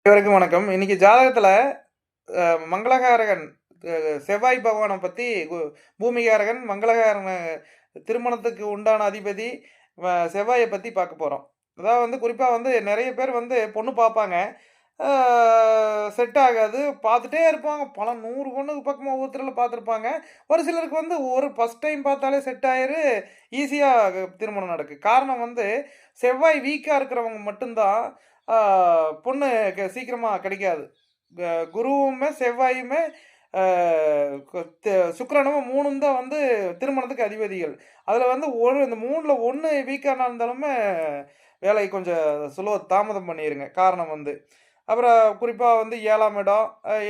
அனைவருக்கும் வணக்கம். இன்னைக்கு ஜாதகத்துல மங்களகாரகன் செவ்வாய் பகவான பத்தி பூமிகாரகன், மங்களகாரன் திருமணத்துக்கு உண்டான அதிபதி செவ்வாய பத்தி பார்க்க போறோம். அதாவது குறிப்பா நெறைய பேர் பொண்ணு பார்ப்பாங்க. ஆ செட் ஆகாது. பார்த்துட்டே இருப்பாங்க. பல 100 பொண்ணுக்கு பக்கமா ஒவ்வொருத்தர்ல பார்த்துருப்பாங்க. ஒரு சிலருக்கு ஒரு ஃபர்ஸ்ட் டைம் பார்த்தாலே செட் ஆயிரு, ஈஸியா திருமணம் நடக்கும். காரணம் செவ்வாய் வீக்கா இருக்கிறவங்க மட்டும் தான் ஆ பொண்ணு சீக்கிரமா கிடைக்காது. க குருவுமே, செவ்வாயுமே ஆ கு த சுக்கிரனும் 3ம் தான் திருமணத்துக்கு அதிபதிகள். அதில இந்த 3ல 1 வீக்கானா இருந்தாலுமே வேலை கொஞ்சம் தாமதம் பண்ணிருங்க. காரணம் அப்புறம் குறிப்பா 7ஆம் இடம்,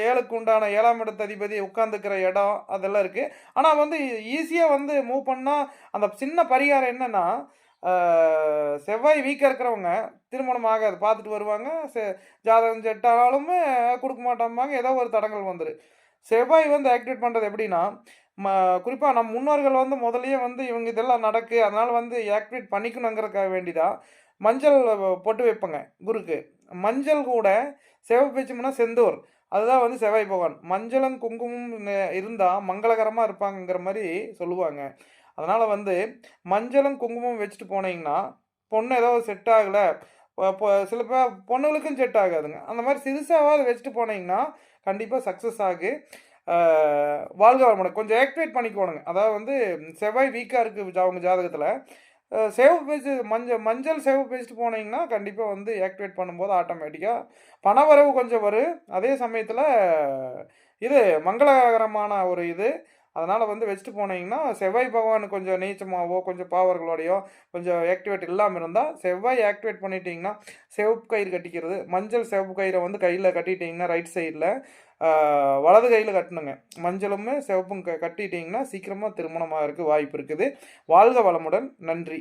7க்கு உண்டான 7ஆம் இடத்து அதிபதி உட்கார்ந்துக்கிற இடம் அதெல்லாம் இருக்கு. ஆனா ஈஸியா மூவ் பண்ணா அந்த சின்ன பரிகாரம் என்னன்னா, ஆ செவ்வாய் வீக்கா இருக்கிறவங்க திருமணம் ஆகாது. பார்த்துட்டு வருவாங்க. ஜாதகம் செட் ஆனாலுமே குடுக்க மாட்டோம்பாங்க. ஏதோ ஒரு தடங்கல் வந்துரும். செவ்வாய் ஆக்டிவேட் பண்றது எப்படின்னா, ம குறிப்பா நம் முன்னோர்கள் முதல்லயே இவங்க இதெல்லாம் நடக்கு. அதனால ஆக்டிவேட் பண்ணிக்கணுங்கிறதுக்காக வேண்டி தான், மஞ்சள் பொட்டு வைப்பங்க குருக்கு. மஞ்சள் கூட சிவப்பு வச்சோம்னா செந்தூர். அதுதான் செவ்வாய் பகவான். மஞ்சளும், குங்குமமும் இருந்தா மங்களகரமா இருப்பாங்கங்கிற மாரி சொல்லுவாங்க. அதனால மஞ்சளும், குங்குமமும் வச்சுட்டு போனீங்கன்னா, பொண்ணு ஏதோ செட் ஆகல. சில பேர் பொண்ணுகளுக்கும் செட் ஆகாதுங்க. அந்த மாரி சிறுசாவாவது வச்சுட்டு போனீங்கன்னா, கண்டிப்பா சக்சஸ் ஆகு. ஆ வாழ்க வளமுடன். கொஞ்சம் ஆக்டிவேட் பண்ணிக்கோணுங்க. அதாவது செவ்வாய் வீக்கா இருக்கு அவங்க ஜாதகத்தில. சிவப்பு பேஜ் மஞ்சள் சிவப்பு பேஜ்ட்டு போனீங்கன்னா, கண்டிப்பா ஆக்டிவேட் பண்ணும்போது ஆட்டோமேட்டிக்கா பணவரவு கொஞ்சம் வரும். அதே சமயத்தில இது மங்களகரமான ஒரு இது. அதனால வச்சுட்டு போனீங்கன்னா, செவ்வாய் பகவான் கொஞ்சம் நீச்சமாவோ, கொஞ்சம் பாவர்களோடையோ, கொஞ்சம் ஆக்டிவேட் இல்லாம இருந்தா, செவ்வாய் ஆக்டிவேட் பண்ணிட்டீங்கன்னா, சிவப்பு கயிறு கட்டிக்கிறது. மஞ்சள் சிவப்பு கயிற கையில கட்டிட்டீங்கன்னா, ரைட் சைடுல ஆ வலது கையில கட்டணுங்க. மஞ்சளும் சிவப்பும் கட்டிட்டீங்கன்னா, சீக்கிரமா திருமணம் ஆகறக்கு வாய்ப்பு இருக்குது. வாழ்க வளமுடன். நன்றி.